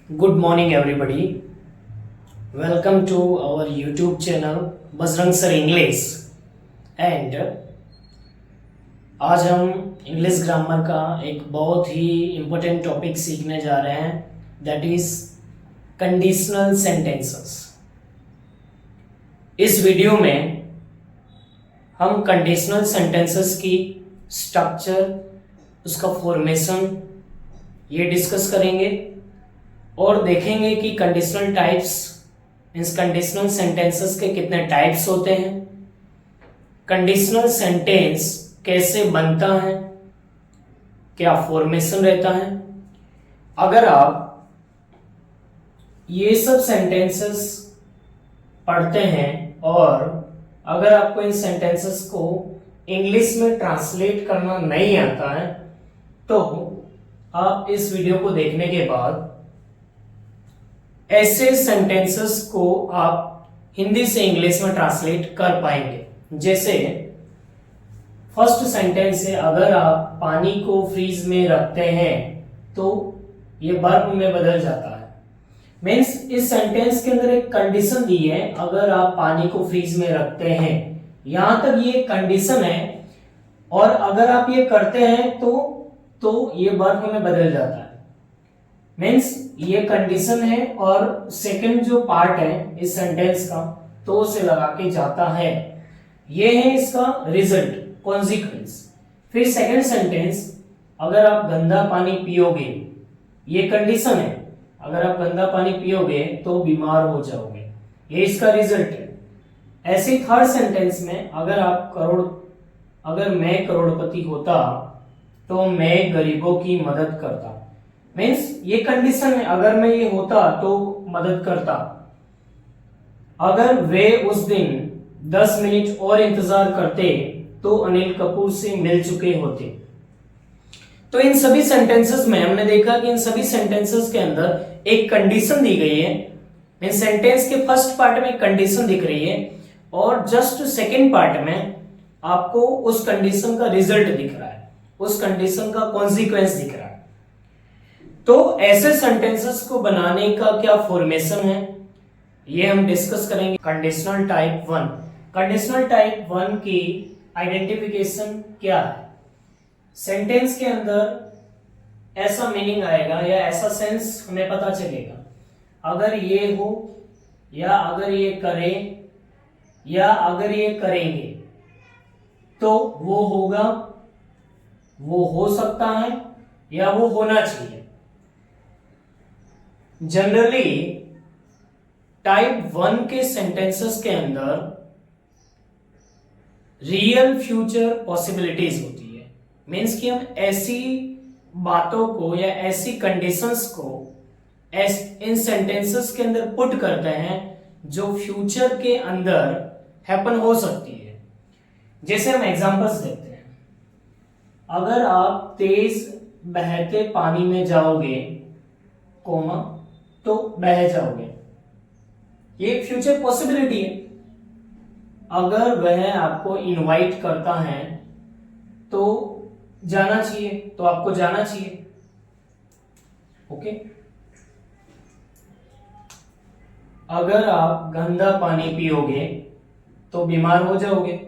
Good morning, everybody. Welcome to our YouTube channel Bajrang sir English and आज हम English grammar का एक बहुत ही इम्पोर्टेंट टॉपिक सीखने जा रहे हैं दैट इज कंडीशनल सेंटेंसेस। इस वीडियो में हम कंडीशनल सेंटेंसेस की स्ट्रक्चर, उसका फॉर्मेशन ये डिस्कस करेंगे और देखेंगे कि conditional types means conditional sentences के कितने टाइप्स होते हैं, कंडीशनल सेंटेंस कैसे बनता है, क्या फॉर्मेशन रहता है। अगर आप ये सब सेंटेंसेस पढ़ते हैं और अगर आपको इन सेंटेंसेस को इंग्लिश में ट्रांसलेट करना नहीं आता है तो आप इस वीडियो को देखने के बाद ऐसे सेंटेंसेस को आप हिंदी से इंग्लिश में ट्रांसलेट कर पाएंगे। जैसे फर्स्ट सेंटेंस है, अगर आप पानी को फ्रीज में रखते हैं तो ये वर्ब में बदल जाता है। मीन्स इस सेंटेंस के अंदर एक कंडीशन दी है, अगर आप पानी को फ्रीज में रखते हैं, यहां तक ये कंडीशन है और अगर आप ये करते हैं तो ये वर्ब में बदल जाता है। मीन्स ये कंडीशन है और सेकंड जो पार्ट है इस सेंटेंस का तो से लगा के जाता है, ये है इसका रिजल्ट, कॉन्सिक्वेंस। फिर सेकंड सेंटेंस, अगर आप गंदा पानी पियोगे, ये कंडीशन है, अगर आप गंदा पानी पियोगे तो बीमार हो जाओगे, ये इसका रिजल्ट है। ऐसे थर्ड सेंटेंस में, अगर मैं करोड़पति होता तो मैं गरीबों की मदद करता। मीन्स ये कंडीशन है, अगर मैं ये होता तो मदद करता। अगर वे उस दिन 10 मिनट और इंतजार करते तो अनिल कपूर से मिल चुके होते। तो इन सभी सेंटेंसेस में हमने देखा कि इन सभी सेंटेंसेस के अंदर एक कंडीशन दी गई है। मीन सेंटेंस के फर्स्ट पार्ट में कंडीशन दिख रही है और जस्ट सेकेंड पार्ट में आपको उस कंडीशन का रिजल्ट दिख रहा है, उस कंडीशन का कॉन्सिक्वेंस दिख रहा है। तो ऐसे सेंटेंसेस को बनाने का क्या फॉर्मेशन है ये हम डिस्कस करेंगे। कंडीशनल टाइप 1, कंडीशनल टाइप 1 की आइडेंटिफिकेशन क्या है। सेंटेंस के अंदर ऐसा मीनिंग आएगा या ऐसा सेंस हमें पता चलेगा, अगर ये हो या अगर ये करें या अगर ये करेंगे तो वो होगा, वो हो सकता है या वो होना चाहिए। जनरली टाइप 1 के सेंटेंसेस के अंदर रियल फ्यूचर पॉसिबिलिटीज होती है। मीन्स कि हम ऐसी बातों को या ऐसी कंडीशंस को इन सेंटेंसेस के अंदर पुट करते हैं जो फ्यूचर के अंदर हैपन हो सकती है। जैसे हम एग्जांपल्स देखते हैं, अगर आप तेज बहते पानी में जाओगे कोमा तो बह जाओगे, ये एक फ्यूचर पॉसिबिलिटी है। अगर वह आपको इनवाइट करता है तो जाना चाहिए, तो आपको जाना चाहिए। ओके, अगर आप गंदा पानी पियोगे तो बीमार हो जाओगे।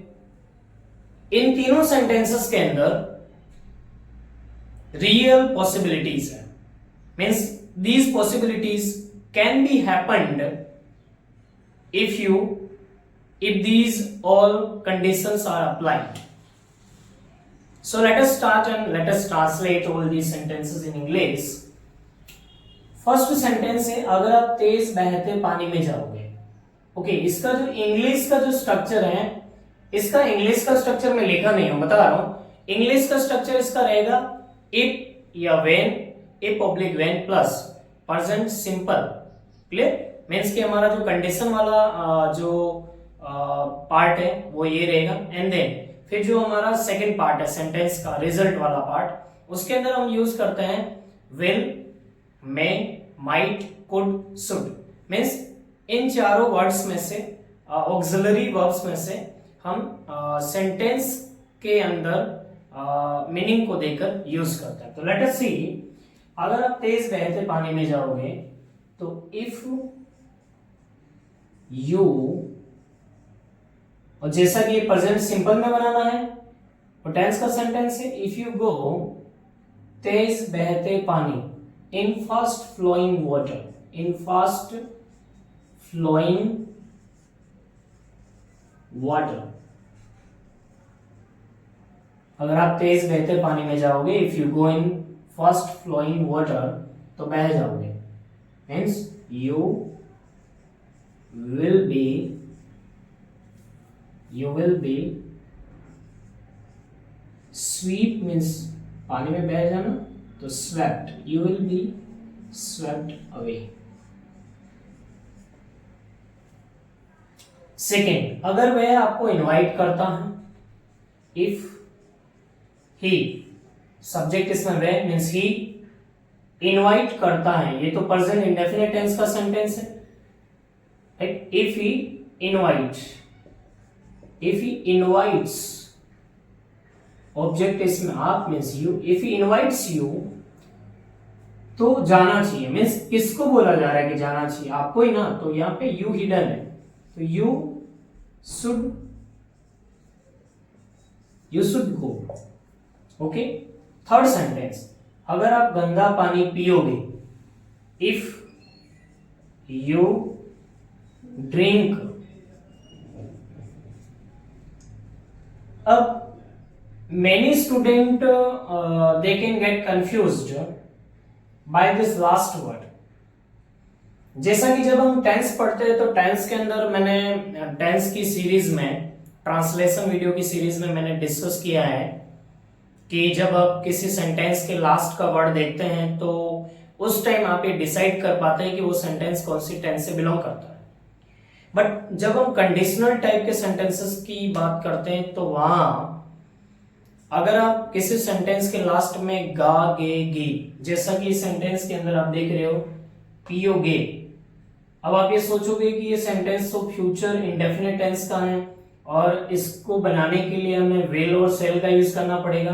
इन तीनों सेंटेंसेस के अंदर रियल पॉसिबिलिटीज है। Means these possibilities can be happened if these all conditions are applied. So let us start and let us translate all these sentences in English. First sentence है, अगर आप तेज बहते पानी में जाओगे। ओके, इसका जो इंग्लिश का जो स्ट्रक्चर है, इसका इंग्लिश का स्ट्रक्चर मैं लिखा नहीं हूं, बता रहा हूं। इंग्लिश का स्ट्रक्चर इसका रहेगा इफ या when, if oblique when plus present simple. Clear? Means कि हमारा जो कंडीशन वाला जो पार्ट है वो ये रहेगा एंड देन फिर जो हमारा सेकंड पार्ट है सेंटेंस का रिजल्ट वाला पार्ट, उसके अंदर हम यूज करते हैं will, may, might, could, should. Means in चारों वर्ड्स में से, ऑक्सिलरी वर्ब्स में से हम सेंटेंस के अंदर मीनिंग को देकर यूज करते हैं। तो लेट अस सी, अगर आप तेज बहते पानी में जाओगे तो इफ यू, और जैसा कि ये प्रेजेंट सिंपल में बनाना है और टेंस का सेंटेंस है, इफ यू गो तेज बहते पानी, in fast flowing water, in fast flowing water, अगर आप तेज बहते पानी में जाओगे, if you go in fast flowing water, तो बह जाओगे, means you will be sweep, means पानी में बह जाना, तो swept, you will be swept away. Second, अगर वह आपको इनवाइट करता है, इफ ही, सब्जेक्ट इसमें वह मीन्स ही इनवाइट करता है, ये तो प्रेजेंट इंडेफिनिट टेंस का सेंटेंस है, right. If he invites, object इसमें आप means you, if he invites you, तो जाना चाहिए, मीन्स किसको बोला जा रहा है कि जाना चाहिए, आपको ही ना, तो यहाँ पे यू हिडन है, तो you should go, okay. Third sentence, अगर आप गंदा पानी पियोगे, इफ यू ड्रिंक, अब many student they can get confused by this last word। जैसा कि जब हम टेंस पढ़ते हैं, तो टेंस के अंदर मैंने टेंस की सीरीज में, ट्रांसलेशन वीडियो की सीरीज में मैंने डिस्कस किया है कि जब आप किसी सेंटेंस के लास्ट का वर्ड देखते हैं, तो उस टाइम आप ये डिसाइड कर पाते हैं कि वो सेंटेंस कौन सी टेंस से बिलोंग करता है। बट जब हम कंडीशनल टाइप के सेंटेंसेस की बात करते हैं, तो वहां अगर आप किसी सेंटेंस के लास्ट में गा गे गी, जैसा कि सेंटेंस के अंदर आप देख रहे हो पियोगे, अब आप ये सोचोगे कि ये सेंटेंस तो फ्यूचर इंडेफिनिट टेंस का है और इसको बनाने के लिए हमें विल और सेल का यूज करना पड़ेगा,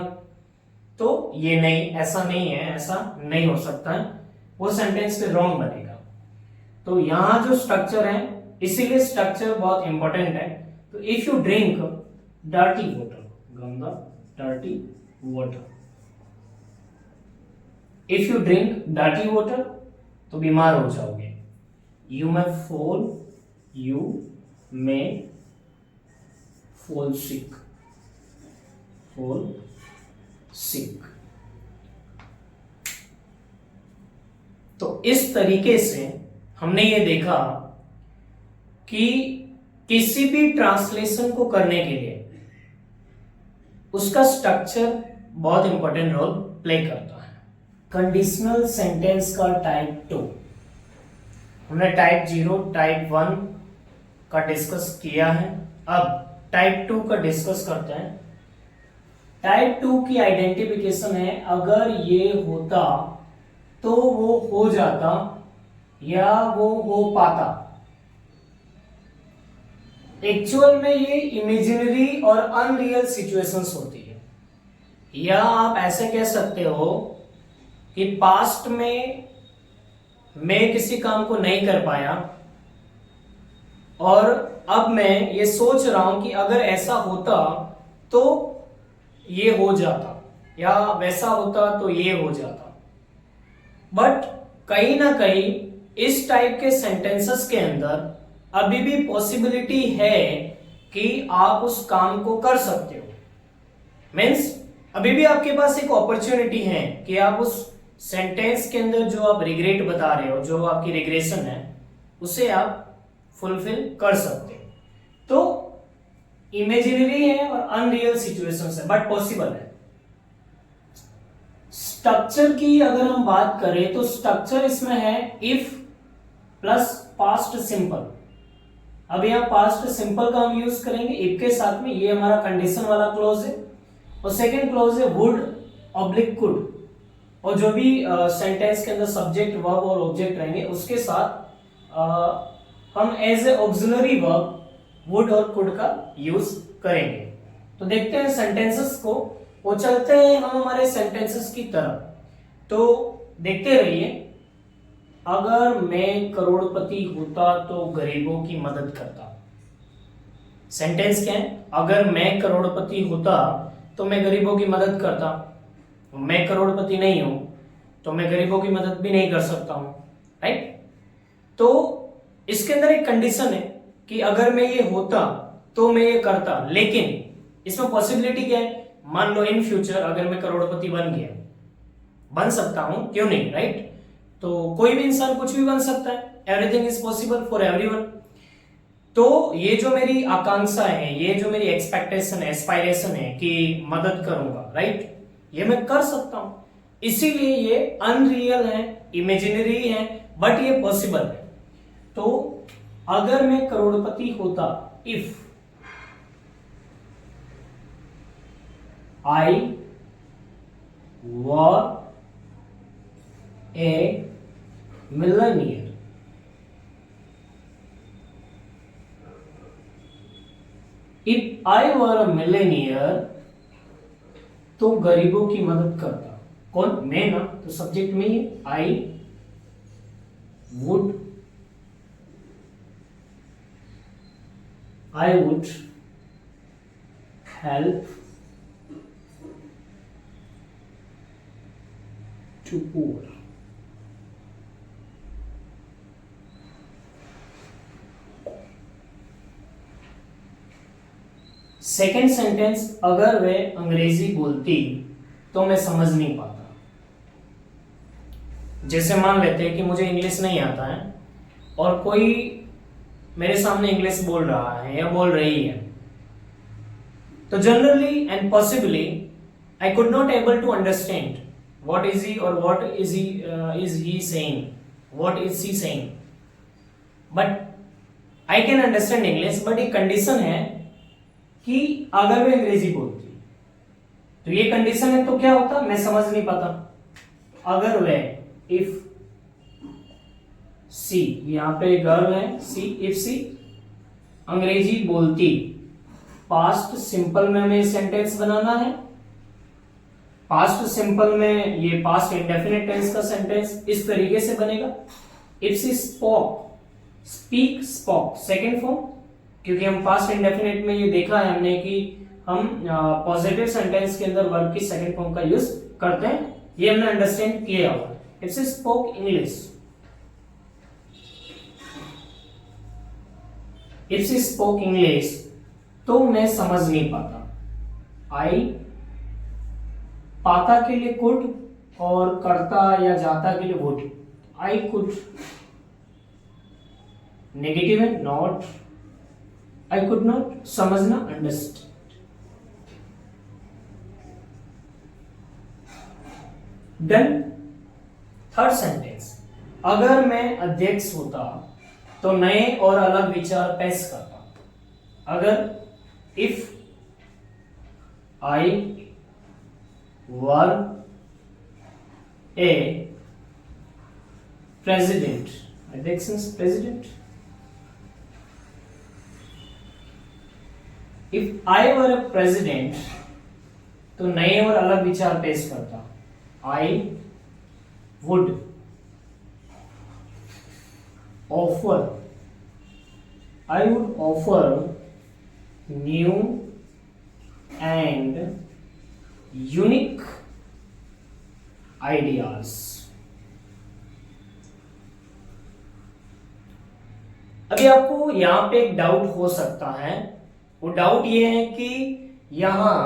तो ये नहीं, ऐसा नहीं है, ऐसा नहीं हो सकता है, वो सेंटेंस पे रॉन्ग बनेगा। तो यहां जो स्ट्रक्चर है, इसीलिए स्ट्रक्चर बहुत इंपॉर्टेंट है। तो if you drink dirty water, गंदा dirty water, if you drink dirty water, तो बीमार हो जाओगे, you may fall sick। तो इस तरीके से हमने ये देखा कि किसी भी ट्रांसलेशन को करने के लिए उसका स्ट्रक्चर बहुत इंपॉर्टेंट रोल प्ले करता है। कंडीशनल सेंटेंस का टाइप 2, हमने टाइप 0, टाइप 1 का डिस्कस किया है, अब टाइप 2 का डिस्कस करते हैं। टाइप 2 की आइडेंटिफिकेशन है, अगर ये होता तो वो हो जाता या वो हो पाता। एक्चुअल में ये इमेजिनरी और अनरियल सिचुएशंस होती है, या आप ऐसे कह सकते हो कि पास्ट में मैं किसी काम को नहीं कर पाया और अब मैं ये सोच रहा हूं कि अगर ऐसा होता तो ये हो जाता, या वैसा होता तो ये हो जाता। बट कहीं ना कहीं इस टाइप के सेंटेंसेस के अंदर अभी भी पॉसिबिलिटी है कि आप उस काम को कर सकते हो, मीन्स अभी भी आपके पास एक अपॉर्चुनिटी है कि आप उस सेंटेंस के अंदर जो आप रिग्रेट बता रहे हो, जो आपकी रिग्रेशन है, उसे आप फुलफिल कर सकते हो। तो इमेजिनरी है और अनरियल सिचुएशंस है, बट पॉसिबल है। स्ट्रक्चर की अगर हम बात करें, तो स्ट्रक्चर इसमें है इफ प्लस पास्ट सिंपल। अब यहाँ पास्ट सिंपल का हम यूज करेंगे इफ के साथ में, ये हमारा कंडीशन वाला क्लोज है, और सेकेंड क्लोज है वुड ऑब्लिक कुड, और जो भी सेंटेंस के अंदर सब्जेक्ट वर्ब और ऑब्जेक्ट रहेंगे उसके साथ हम as a auxiliary verb would और कुड का यूज करेंगे। तो देखते हैं सेंटेंसेस को, वो चलते हैं हम हमारे सेंटेंसेस की तरफ, तो देखते रहिए। अगर मैं करोड़पति होता तो गरीबों की मदद करता। सेंटेंस क्या है? अगर मैं करोड़पति होता तो मैं गरीबों की मदद करता। मैं करोड़पति नहीं हूं तो मैं गरीबों की मदद भी नहीं कर सकता हूं, राइट? तो इसके अंदर एक कंडीशन है कि अगर मैं ये होता तो मैं ये करता, लेकिन इसमें पॉसिबिलिटी क्या है? मान लो इन फ्यूचर अगर मैं करोड़पति बन गया, बन सकता हूं, क्यों नहीं, राइट? तो कोई भी इंसान कुछ भी बन सकता है, everything is possible for everyone. तो ये जो मेरी आकांक्षा है, ये जो मेरी एक्सपेक्टेशन है, एस्पायरेशन है कि मदद करूंगा, राइट, ये मैं कर सकता हूं। इसीलिए ये अनरियल है, इमेजिनरी है, बट ये पॉसिबल है। तो अगर मैं करोड़पति होता, if I were A millionaire, if I were a millionaire, तो गरीबों की मदद करता। कौन? मैं ना, तो सब्जेक्ट में ही I would help to poor. Second sentence, अगर वे अंग्रेजी बोलती तो मैं समझ नहीं पाता। जैसे मान लेते हैं कि मुझे इंग्लिश नहीं आता है और कोई मेरे सामने इंग्लिश बोल रहा है या बोल रही है, तो generally and possibly I could not able to understand what is he और what is he saying, what is she saying, but I can understand English. But एक कंडीशन है कि अगर वे अंग्रेजी बोलती, तो ये कंडीशन है, तो क्या होता? मैं समझ नहीं पाता। अगर वे, इफ सी, यहां पे गर्ल है सी, इफ सी अंग्रेजी बोलती, पास्ट सिंपल में हमें सेंटेंस बनाना है। पास्ट सिंपल में ये पास्ट इंडेफिनिट टेंस का सेंटेंस इस तरीके से बनेगा, if she spoke, speak, spoke, second form, क्योंकि हम पास्ट इंडेफिनिट में ये देखा है हमने कि हम पॉजिटिव सेंटेंस के अंदर वर्ब की सेकंड फॉर्म का यूज करते हैं, ये हमने अंडरस्टैंड किया हुआ। If she spoke English, if she spoke English, तो मैं समझ नहीं पाता। आई, पाता के लिए कुड और करता या जाता के लिए वुड। आई कुड, नेगेटिव है, नॉट, I could not, समझना, अंडरस्टैंड। डन। थर्ड सेंटेंस, अगर मैं अध्यक्ष होता तो नए और अलग विचार पेश करता। अगर if I were a president, अध्यक्ष president, if I were a president, तो नए और अलग विचार पेश करता। I would offer, I would offer new and unique ideas. अभी आपको यहां पे एक डाउट हो सकता है, वो डाउट ये है कि यहां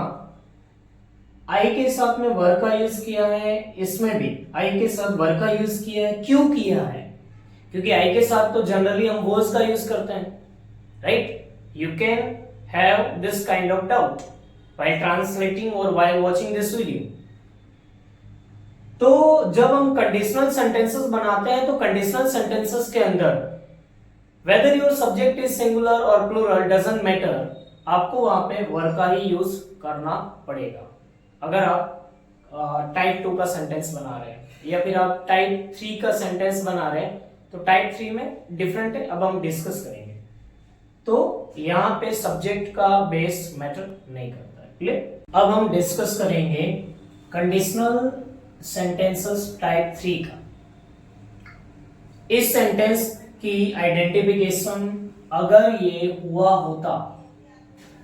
आई के साथ में वर का यूज किया है, इसमें भी आई के साथ वर का यूज किया है। क्यों किया है? क्योंकि आई के साथ तो जनरली हम वर्स का यूज करते हैं, right? You can have this kind of doubt while translating और व्हाइल वाचिंग दिस वीडियो। तो जब हम कंडीशनल सेंटेंसेस बनाते हैं, तो कंडीशनल सेंटेंसेस के अंदर whether your subject is singular और प्लूरल डजंट मैटर, आपको वहां पे वर का ही यूज करना पड़ेगा। अगर आप टाइप 2 का सेंटेंस बना रहे हैं या फिर आप टाइप 3 का सेंटेंस बना रहे हैं, तो टाइप 3 में डिफरेंट है, अब हम डिस्कस करेंगे। तो यहाँ पे सब्जेक्ट का बेस मैटर नहीं करता है, क्लियर? अब हम डिस्कस करेंगे कंडीशनल सेंटेंसेस टाइप 3 का। इस सेंटेंस की आइडेंटिफिकेशन अगर ये हुआ होता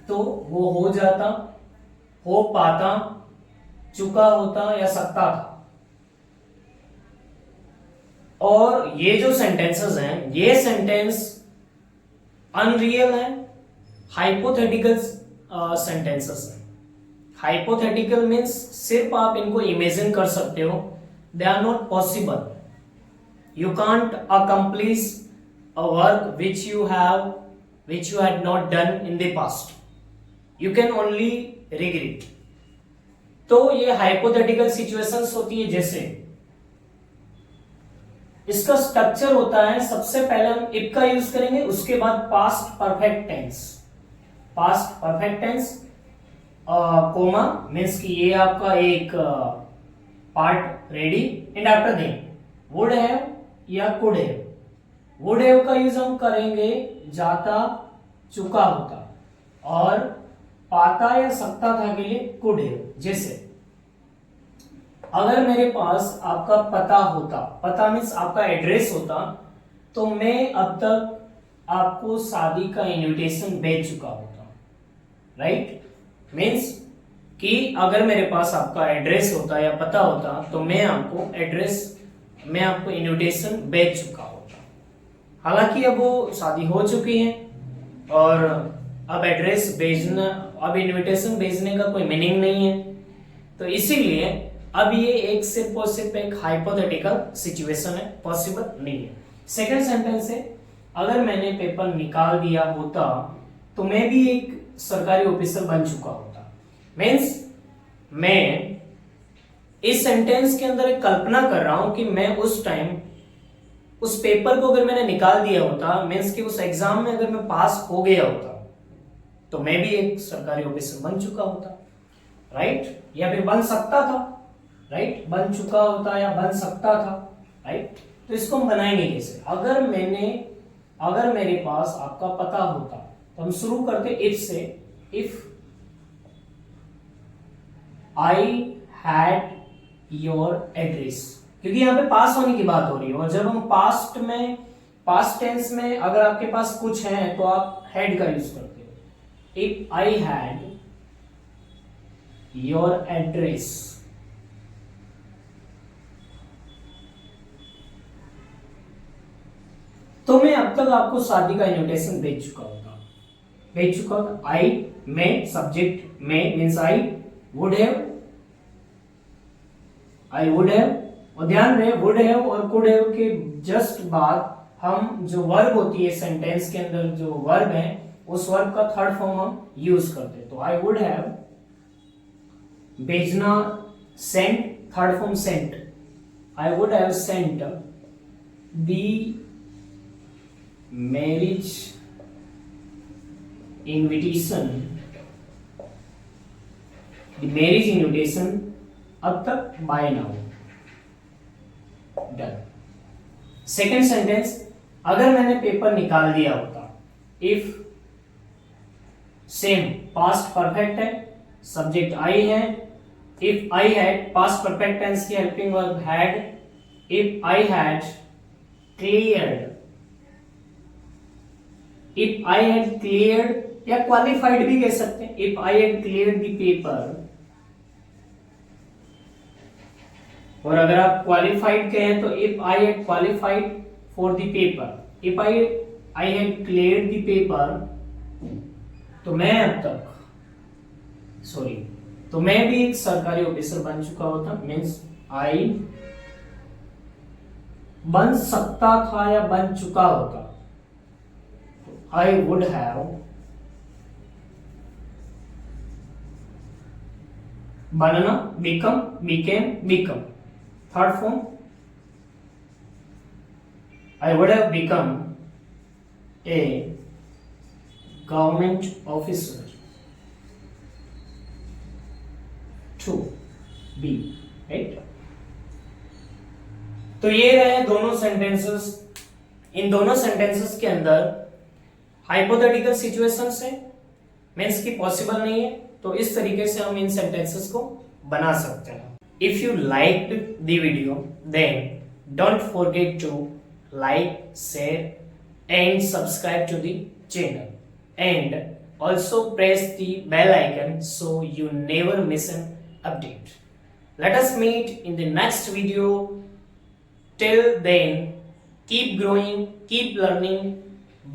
तो वो हो जाता, हो पाता, चुका होता या सकता था। और ये जो सेंटेंसेस हैं ये सेंटेंस अनरियल है, हाइपोथेटिकल सेंटेंसेस हैं। हाइपोथेटिकल मीन्स सिर्फ आप इनको इमेजिन कर सकते हो, they are not possible. You can't accomplish a work which you had not done in the past, you can only regret. तो ये हाइपोथेटिकल सिचुएशंस होती है। जैसे इसका स्ट्रक्चर होता है, सबसे पहले हम इफ का यूज करेंगे, उसके बाद past perfect tense. Past perfect tense comma means कि ये आपका एक part ready, and after then would have या कुड हैव। वुड हैव का यूज हम करेंगे जाता, चुका होता, और पाता या सकता था के लिए कुड हैव। जैसे अगर मेरे पास आपका पता होता, पता मीन्स आपका एड्रेस होता, तो मैं अब तक आपको शादी का इनविटेशन भेज चुका होता। राइट मीन्स कि अगर मेरे पास आपका एड्रेस होता या पता होता तो मैं आपको इनविटेशन भेज चुका होता। हालांकि अब वो शादी हो चुकी है और अब एड्रेस भेजना, अब इनविटेशन भेजने का कोई मीनिंग नहीं है, तो इसीलिए अब ये एक सिर्फ और सिर्फ एक हाइपोथेटिकल सिचुएशन है, पॉसिबल नहीं है। सेकंड सेंटेंस है, अगर मैंने पेपर निकाल दिया होता तो मैं भी एक सरकारी ऑफिसर बन चुका होता। मीन्स मैं इस सेंटेंस के अंदर एक कल्पना कर रहा हूं कि मैं उस टाइम उस पेपर को अगर मैंने निकाल दिया होता, मीन्स कि उस एग्जाम में अगर मैं पास हो गया होता तो मैं भी एक सरकारी ऑफिसर बन चुका होता। राइट या फिर बन सकता था, राइट बन चुका होता या बन सकता था। राइट तो इसको हम बनाएंगे कैसे? अगर मेरे पास आपका पता होता तो हम शुरू करते इफ से। If I had your address, क्योंकि यहां पे पास होने की बात हो रही है, और जब हम पास्ट टेंस में अगर आपके पास कुछ है तो आप हैड का यूज करते हो। If I had your address, तो मैं अब तक आपको शादी का इनविटेशन भेज चुका होता। आई में सब्जेक्ट में मीन्स आई वुड हैव, और ध्यान रहे वुड हैव और कुड हैव के जस्ट बाद हम जो वर्ब होती है सेंटेंस के अंदर, जो वर्ब है उस वर्ब का थर्ड फॉर्म हम यूज करते हैं। तो आई वुड हैव, भेजना sent, third form sent, I would have sent the marriage invitation, अब तक by now, done. Second sentence, अगर मैंने पेपर निकाल दिया होता, इफ सेम पास्ट परफेक्ट है, सब्जेक्ट आई है। If I had, past perfect tense की helping verb had. If I had cleared, if I had cleared या क्वालिफाइड भी कह सकते हैं। If I had cleared the paper, और अगर आप क्वालिफाइड कहें तो if I had qualified for the paper, if I had cleared the paper, तो मैं भी एक सरकारी ऑफिसर बन चुका होता। मीन्स आई बन सकता था या बन चुका होता। आई वुड हैव बनना, become, became, become, third form. I would have become a government officer to be, right. तो ये रहे दोनों सेंटेंसेस। इन दोनों सेंटेंसेस के अंदर हाइपोथेटिकल सिचुएशंस है, मीन्स की पॉसिबल नहीं है, तो इस तरीके से हम इन सेंटेंसेस को बना सकते हैं। If you liked the video then don't forget to like, share, and subscribe to the channel. And also press the bell icon so you never miss an update. Let us meet in the next video. Till then, keep growing, keep learning,